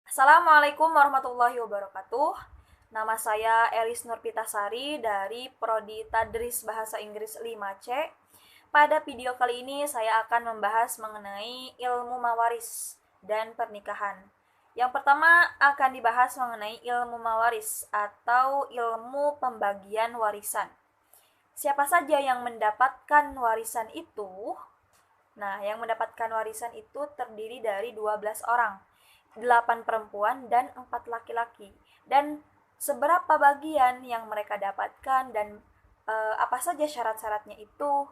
Assalamualaikum warahmatullahi wabarakatuh. Nama saya Elis Nurpitasari dari Prodi Tadris Bahasa Inggris 5C. Pada video kali ini saya akan membahas mengenai ilmu mawaris dan pernikahan. Yang pertama akan dibahas mengenai ilmu mawaris atau ilmu pembagian warisan. Siapa saja yang mendapatkan warisan itu? Nah, yang mendapatkan warisan itu terdiri dari 12 orang, 8 perempuan dan 4 laki-laki. Dan seberapa bagian yang mereka dapatkan dan apa saja syarat-syaratnya itu?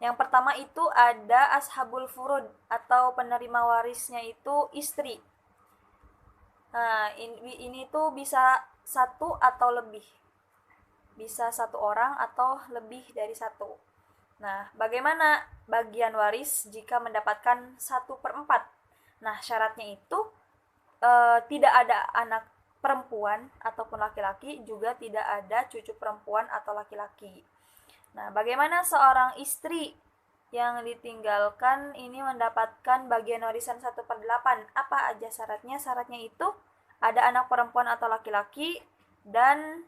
Yang pertama itu ada ashabul furud atau penerima warisnya itu istri. Nah, ini tuh bisa satu atau lebih. Bisa satu orang atau lebih dari satu. Nah, bagaimana bagian waris jika mendapatkan 1/4? Nah, syaratnya itu tidak ada anak perempuan ataupun laki-laki, juga tidak ada cucu perempuan atau laki-laki. Nah, bagaimana seorang istri yang ditinggalkan ini mendapatkan bagian warisan 1/8? Apa aja syaratnya? Syaratnya itu ada anak perempuan atau laki-laki dan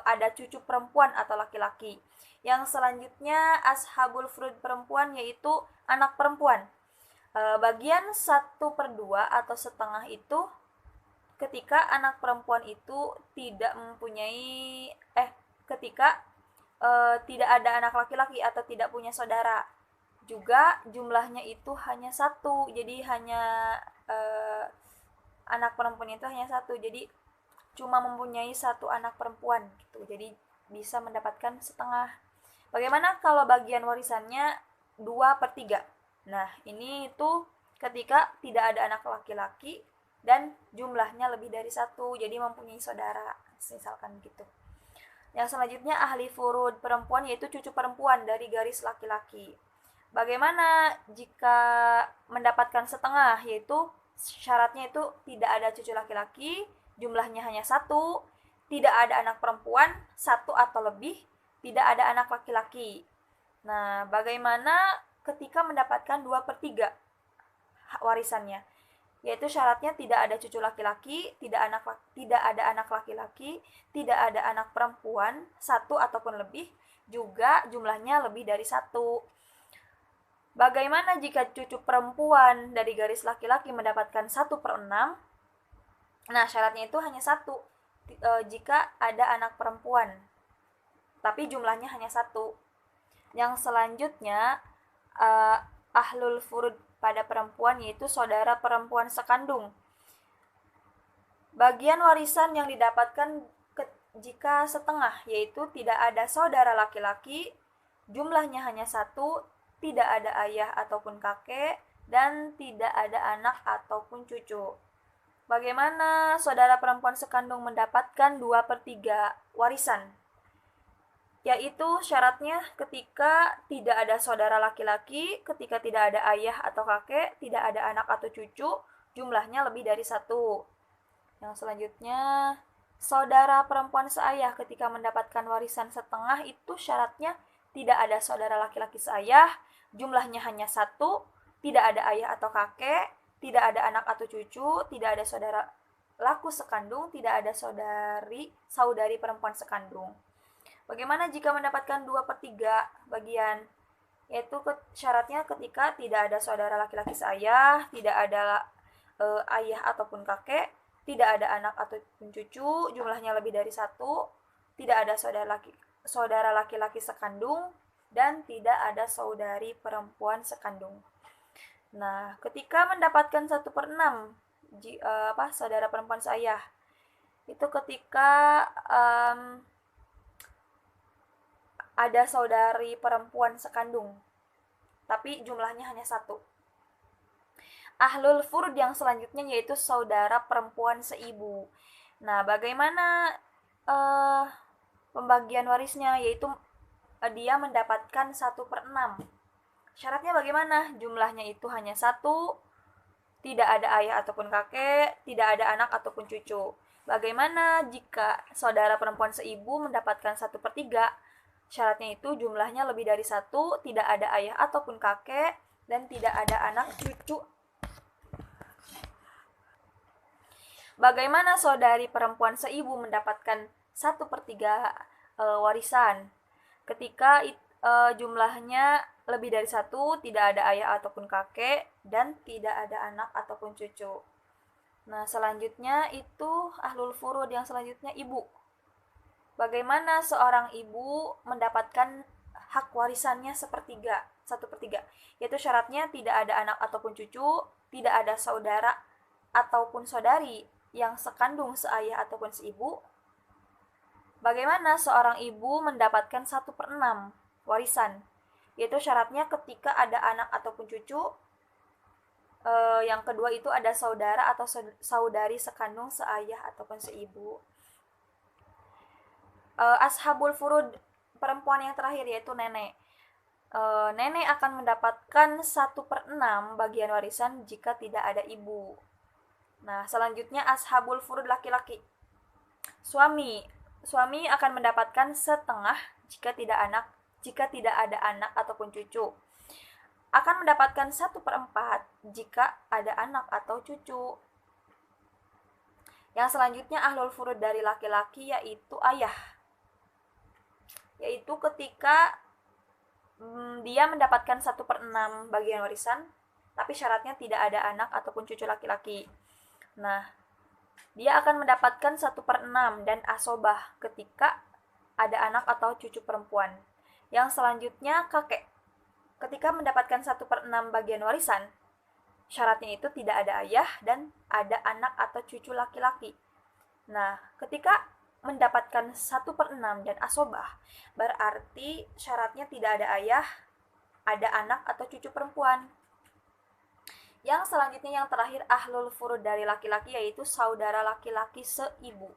ada cucu perempuan atau laki-laki. Yang selanjutnya ashabul furud perempuan, yaitu anak perempuan. Bagian 1/2 atau setengah itu ketika anak perempuan itu tidak mempunyai ketika tidak ada anak laki-laki atau tidak punya saudara. Juga jumlahnya itu hanya satu, jadi hanya anak perempuan itu hanya satu, jadi cuma mempunyai satu anak perempuan gitu, jadi bisa mendapatkan setengah. Bagaimana kalau bagian warisannya 2/3? Nah, ini itu ketika tidak ada anak laki-laki dan jumlahnya lebih dari satu, jadi mempunyai saudara, misalkan gitu. Yang selanjutnya ahli furud perempuan, yaitu cucu perempuan dari garis laki-laki. Bagaimana jika mendapatkan setengah? Yaitu syaratnya itu tidak ada cucu laki-laki, jumlahnya hanya satu, tidak ada anak perempuan satu atau lebih, tidak ada anak laki-laki. Nah, bagaimana ketika mendapatkan 2/3 warisannya? Yaitu syaratnya tidak ada cucu laki-laki, tidak ada anak laki-laki, tidak ada anak perempuan satu ataupun lebih, juga jumlahnya lebih dari satu. Bagaimana jika cucu perempuan dari garis laki-laki mendapatkan 1/6? Nah, syaratnya itu hanya satu, jika ada anak perempuan, tapi jumlahnya hanya satu. Yang selanjutnya ahlul furud pada perempuan, yaitu saudara perempuan sekandung. Bagian warisan yang didapatkan jika setengah, yaitu tidak ada saudara laki-laki, jumlahnya hanya satu, tidak ada ayah ataupun kakek, dan tidak ada anak ataupun cucu. Bagaimana saudara perempuan sekandung mendapatkan 2/3 warisan? Yaitu syaratnya ketika tidak ada saudara laki-laki, ketika tidak ada ayah atau kakek, tidak ada anak atau cucu, jumlahnya lebih dari satu. Yang selanjutnya, saudara perempuan seayah ketika mendapatkan warisan setengah, itu syaratnya tidak ada saudara laki-laki seayah, jumlahnya hanya satu, tidak ada ayah atau kakek, tidak ada anak atau cucu, tidak ada saudara laku sekandung, tidak ada saudari perempuan sekandung. Bagaimana jika mendapatkan 2/3 bagian? Yaitu syaratnya ketika tidak ada saudara laki-laki seayah, tidak ada ayah ataupun kakek, tidak ada anak ataupun cucu, jumlahnya lebih dari satu, tidak ada saudara laki-laki sekandung, dan tidak ada saudari perempuan sekandung. Nah, ketika mendapatkan 1/6 saudara perempuan seayah, itu ketika ada saudari perempuan sekandung, tapi jumlahnya hanya satu. Ahlul furud yang selanjutnya yaitu saudara perempuan seibu. Nah, bagaimana pembagian warisnya? Yaitu dia mendapatkan 1/6. Syaratnya bagaimana? Jumlahnya itu hanya satu, tidak ada ayah ataupun kakek, tidak ada anak ataupun cucu. Bagaimana jika saudara perempuan seibu mendapatkan 1/3? Syaratnya itu jumlahnya lebih dari satu, tidak ada ayah ataupun kakek, dan tidak ada anak cucu Bagaimana saudari perempuan seibu mendapatkan 1/3 warisan ketika jumlahnya lebih dari satu, tidak ada ayah ataupun kakek, dan tidak ada anak ataupun cucu. Nah, selanjutnya itu ahlul furud, yang selanjutnya ibu. Bagaimana seorang ibu mendapatkan hak warisannya 1/3, yaitu syaratnya tidak ada anak ataupun cucu, tidak ada saudara ataupun saudari yang sekandung seayah ataupun seibu. Bagaimana seorang ibu mendapatkan 1/6 warisan, yaitu syaratnya ketika ada anak ataupun cucu. Yang kedua itu ada saudara atau saudari sekandung seayah ataupun seibu. Ashabul furud, perempuan yang terakhir yaitu nenek. Nenek akan mendapatkan 1/6 bagian warisan jika tidak ada ibu. Nah, selanjutnya ashabul furud laki-laki. Suami akan mendapatkan setengah jika tidak ada anak ataupun cucu. Akan mendapatkan 1/4 jika ada anak atau cucu. Yang selanjutnya ahlul furud dari laki-laki yaitu ayah. Yaitu ketika dia mendapatkan 1/6 bagian warisan, tapi syaratnya tidak ada anak ataupun cucu laki-laki. Nah, dia akan mendapatkan 1/6 dan asobah ketika ada anak atau cucu perempuan. Yang selanjutnya kakek. Ketika mendapatkan 1/6 bagian warisan, syaratnya itu tidak ada ayah dan ada anak atau cucu laki-laki. Nah, ketika mendapatkan 1/6 dan asobah, berarti syaratnya tidak ada ayah, ada anak atau cucu perempuan. Yang selanjutnya yang terakhir ahlul furud dari laki-laki yaitu saudara laki-laki seibu.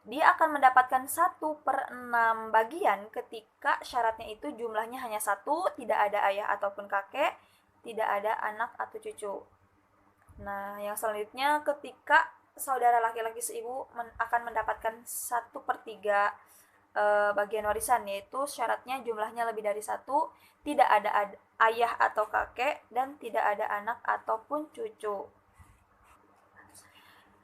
Dia akan mendapatkan 1/6 bagian ketika syaratnya itu jumlahnya hanya 1, tidak ada ayah ataupun kakek, tidak ada anak atau cucu. Nah, yang selanjutnya ketika saudara laki-laki seibu akan mendapatkan 1/3 bagian warisan, yaitu syaratnya jumlahnya lebih dari 1, tidak ada ayah atau kakek, dan tidak ada anak ataupun cucu.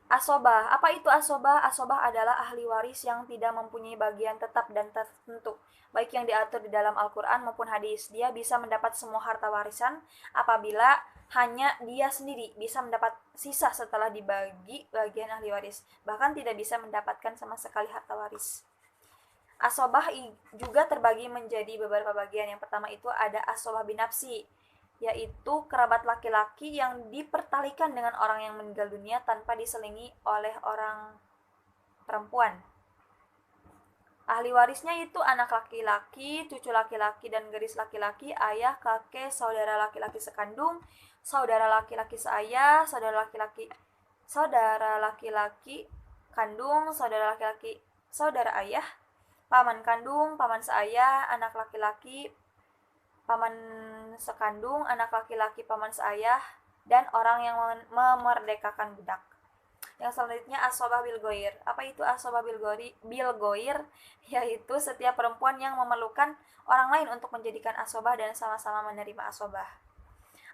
Asobah. Apa itu asobah? Asobah adalah ahli waris yang tidak mempunyai bagian tetap dan tertentu, baik yang diatur di dalam Al-Quran maupun hadis. Dia bisa mendapat semua harta warisan apabila hanya dia sendiri bisa mendapat sisa setelah dibagi bagian ahli waris. Bahkan tidak bisa mendapatkan sama sekali harta waris. Asobah juga terbagi menjadi beberapa bagian. Yang pertama itu ada asobah binafsi, yaitu kerabat laki-laki yang dipertalikan dengan orang yang meninggal dunia tanpa diselingi oleh orang perempuan. Ahli warisnya itu anak laki-laki, cucu laki-laki dan gadis laki-laki, ayah, kakek, saudara laki-laki sekandung, saudara laki-laki seayah, saudara laki-laki kandung, saudara laki-laki saudara ayah, paman kandung, paman seayah, anak laki-laki paman sekandung, anak laki-laki paman seayah, dan orang yang memerdekakan budak. Yang selanjutnya asobah bil goir. Apa itu asobah bil goir? Yaitu setiap perempuan yang memerlukan orang lain untuk menjadikan asobah dan sama-sama menerima asobah.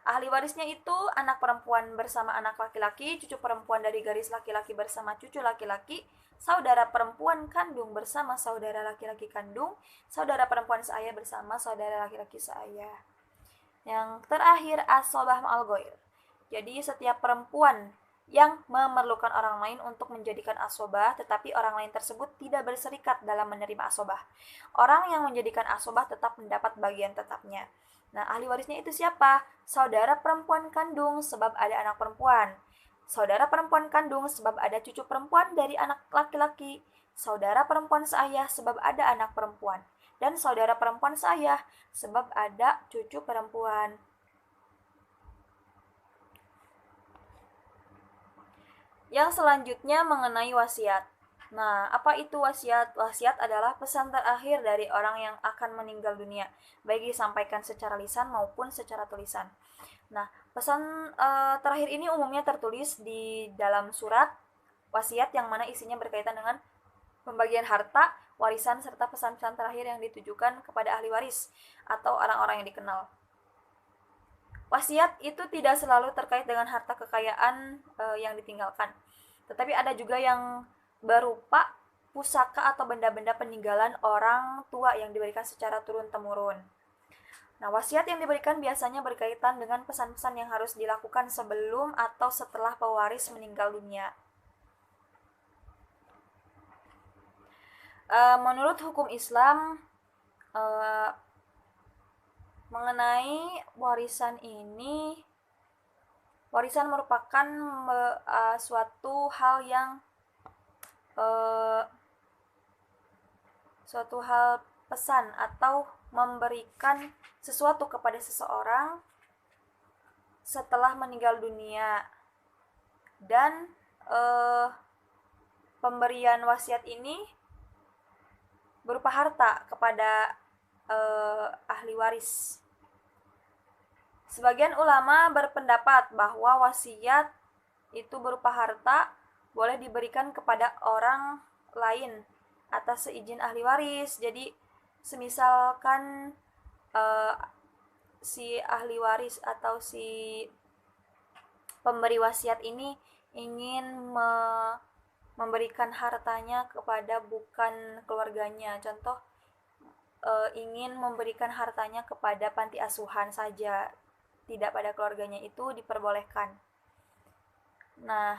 Ahli warisnya itu anak perempuan bersama anak laki-laki, cucu perempuan dari garis laki-laki bersama cucu laki-laki, saudara perempuan kandung bersama saudara laki-laki kandung, saudara perempuan seayah bersama saudara laki-laki seayah. Yang terakhir asobah ma'al goir. Jadi setiap perempuan yang memerlukan orang lain untuk menjadikan asobah, tetapi orang lain tersebut tidak berserikat dalam menerima asobah, orang yang menjadikan asobah tetap mendapat bagian tetapnya. Nah, ahli warisnya itu siapa? Saudara perempuan kandung sebab ada anak perempuan, saudara perempuan kandung sebab ada cucu perempuan dari anak laki-laki, saudara perempuan seayah sebab ada anak perempuan, dan saudara perempuan seayah sebab ada cucu perempuan. Yang selanjutnya mengenai wasiat. Nah, apa itu wasiat? Wasiat adalah pesan terakhir dari orang yang akan meninggal dunia, baik disampaikan secara lisan maupun secara tulisan. Nah, pesan terakhir ini umumnya tertulis di dalam surat wasiat yang mana isinya berkaitan dengan pembagian harta, warisan, serta pesan-pesan terakhir yang ditujukan kepada ahli waris atau orang-orang yang dikenal. Wasiat itu tidak selalu terkait dengan harta kekayaan yang ditinggalkan, Tetapi ada juga yang berupa pusaka atau benda-benda peninggalan orang tua yang diberikan secara turun-temurun. Nah, wasiat yang diberikan biasanya berkaitan dengan pesan-pesan yang harus dilakukan sebelum atau setelah pewaris meninggal dunia. Menurut hukum Islam, mengenai warisan ini, warisan merupakan suatu hal pesan atau memberikan sesuatu kepada seseorang setelah meninggal dunia, dan pemberian wasiat ini berupa harta kepada ahli waris. Sebagian ulama berpendapat bahwa wasiat itu berupa harta boleh diberikan kepada orang lain atas seizin ahli waris. Jadi semisalkan si ahli waris atau si pemberi wasiat ini ingin memberikan hartanya kepada bukan keluarganya, contoh ingin memberikan hartanya kepada panti asuhan saja, tidak pada keluarganya, itu diperbolehkan. Nah,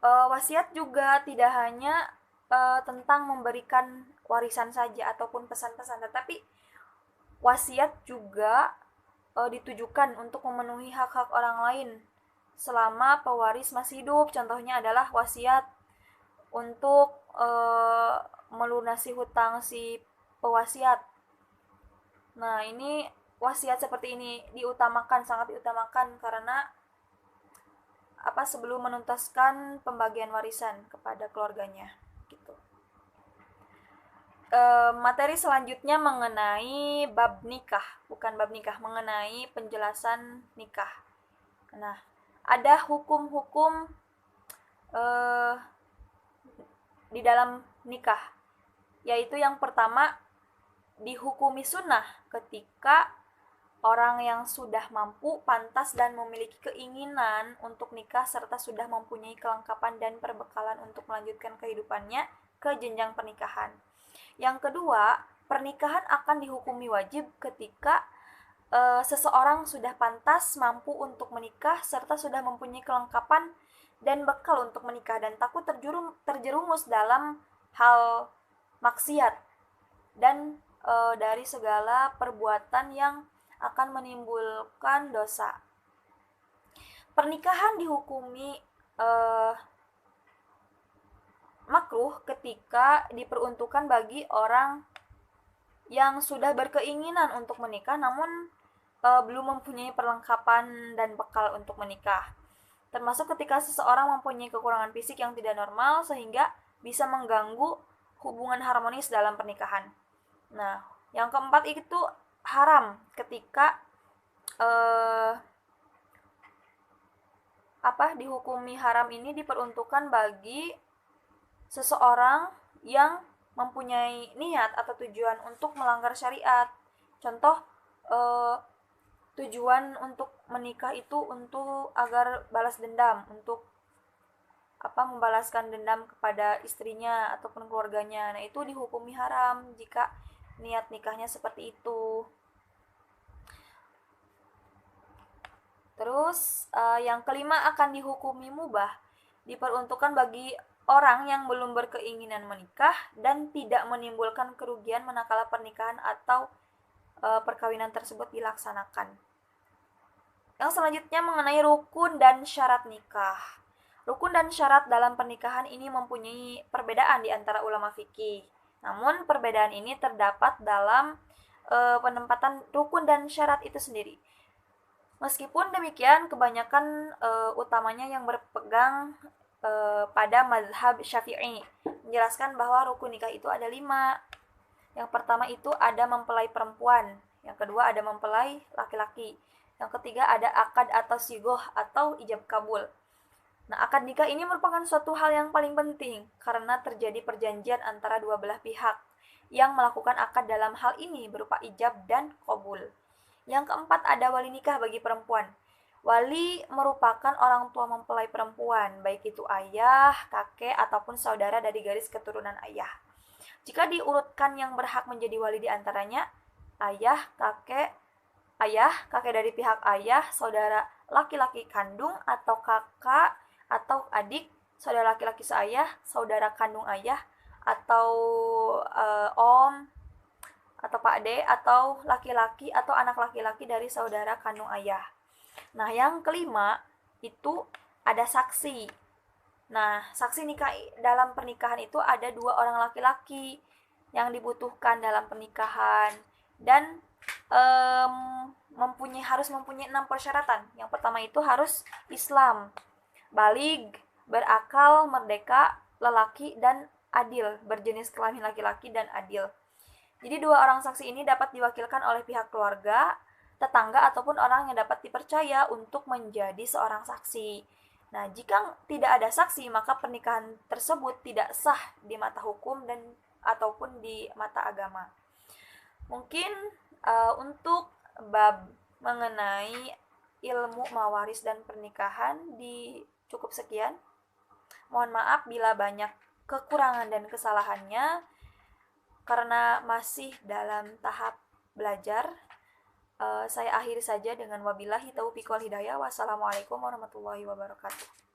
wasiat juga tidak hanya tentang memberikan warisan saja ataupun pesan-pesan, tetapi wasiat juga ditujukan untuk memenuhi hak-hak orang lain selama pewaris masih hidup. Contohnya adalah wasiat untuk melunasi hutang si pewasiat. Nah, ini wasiat seperti ini sangat diutamakan karena sebelum menuntaskan pembagian warisan kepada keluarganya gitu. Materi selanjutnya mengenai mengenai penjelasan nikah. Nah, ada hukum-hukum di dalam nikah, yaitu yang pertama, dihukumi sunnah ketika orang yang sudah mampu, pantas, dan memiliki keinginan untuk nikah serta sudah mempunyai kelengkapan dan perbekalan untuk melanjutkan kehidupannya ke jenjang pernikahan. Yang kedua, pernikahan akan dihukumi wajib ketika seseorang sudah pantas, mampu untuk menikah serta sudah mempunyai kelengkapan dan bekal untuk menikah dan takut terjerumus dalam hal maksiat dan dari segala perbuatan yang akan menimbulkan dosa. Pernikahan dihukumi makruh ketika diperuntukkan bagi orang yang sudah berkeinginan untuk menikah namun belum mempunyai perlengkapan dan bekal untuk menikah. Termasuk ketika seseorang mempunyai kekurangan fisik yang tidak normal sehingga bisa mengganggu hubungan harmonis dalam pernikahan. Nah, yang keempat itu haram ketika dihukumi haram ini diperuntukkan bagi seseorang yang mempunyai niat atau tujuan untuk melanggar syariat. Contoh, tujuan untuk menikah itu untuk agar balas dendam, untuk membalaskan dendam kepada istrinya ataupun keluarganya. Nah, itu dihukumi haram jika niat nikahnya seperti itu. Terus yang kelima akan dihukumi mubah, diperuntukkan bagi orang yang belum berkeinginan menikah dan tidak menimbulkan kerugian manakala pernikahan atau perkawinan tersebut dilaksanakan. Yang selanjutnya mengenai rukun dan syarat nikah. Rukun dan syarat dalam pernikahan ini mempunyai perbedaan di antara ulama fikih. Namun perbedaan ini terdapat dalam penempatan rukun dan syarat itu sendiri. Meskipun demikian, kebanyakan utamanya yang berpegang pada mazhab Syafi'i menjelaskan bahwa rukun nikah itu ada 5. Yang pertama itu ada mempelai perempuan, yang kedua ada mempelai laki-laki, yang ketiga ada akad atau sigoh atau ijab kabul. Nah, akad nikah ini merupakan suatu hal yang paling penting karena terjadi perjanjian antara dua belah pihak yang melakukan akad dalam hal ini berupa ijab dan kabul. Yang keempat ada wali nikah bagi perempuan. Wali merupakan orang tua mempelai perempuan, baik itu ayah, kakek, ataupun saudara dari garis keturunan ayah. Jika diurutkan yang berhak menjadi wali diantaranya ayah, kakek dari pihak ayah, saudara laki-laki kandung atau kakak atau adik, saudara laki-laki seayah, saudara kandung ayah, atau om, atau Pak D, atau laki-laki atau anak laki-laki dari saudara kandung ayah. Nah, yang kelima itu ada saksi. Nah, saksi nikah dalam pernikahan itu ada 2 orang laki-laki yang dibutuhkan dalam pernikahan dan harus mempunyai 6 persyaratan. Yang pertama itu harus Islam, balig, berakal, merdeka, lelaki, dan adil, berjenis kelamin laki-laki dan adil. Jadi 2 orang saksi ini dapat diwakilkan oleh pihak keluarga, tetangga, ataupun orang yang dapat dipercaya untuk menjadi seorang saksi. Nah, jika tidak ada saksi, maka pernikahan tersebut tidak sah di mata hukum dan ataupun di mata agama. Mungkin untuk bab mengenai ilmu mawaris dan pernikahan cukup sekian. Mohon maaf bila banyak kekurangan dan kesalahannya karena masih dalam tahap belajar. Saya akhiri saja dengan wabillahi taufiq wal hidayah. Wassalamualaikum warahmatullahi wabarakatuh.